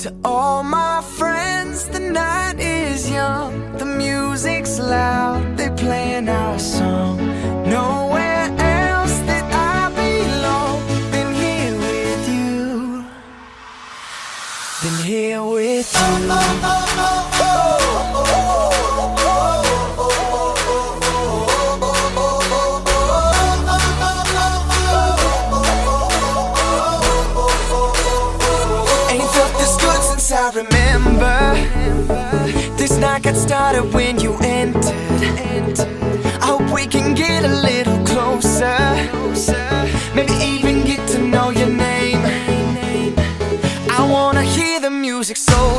To all my friends, the night is young, the music's loud, they playing our song. Nowhere else that I belong than here with you, than here with you. I remember this night got started when you entered. I hope we can get a little closer, maybe even get to know your name. I wanna hear the music so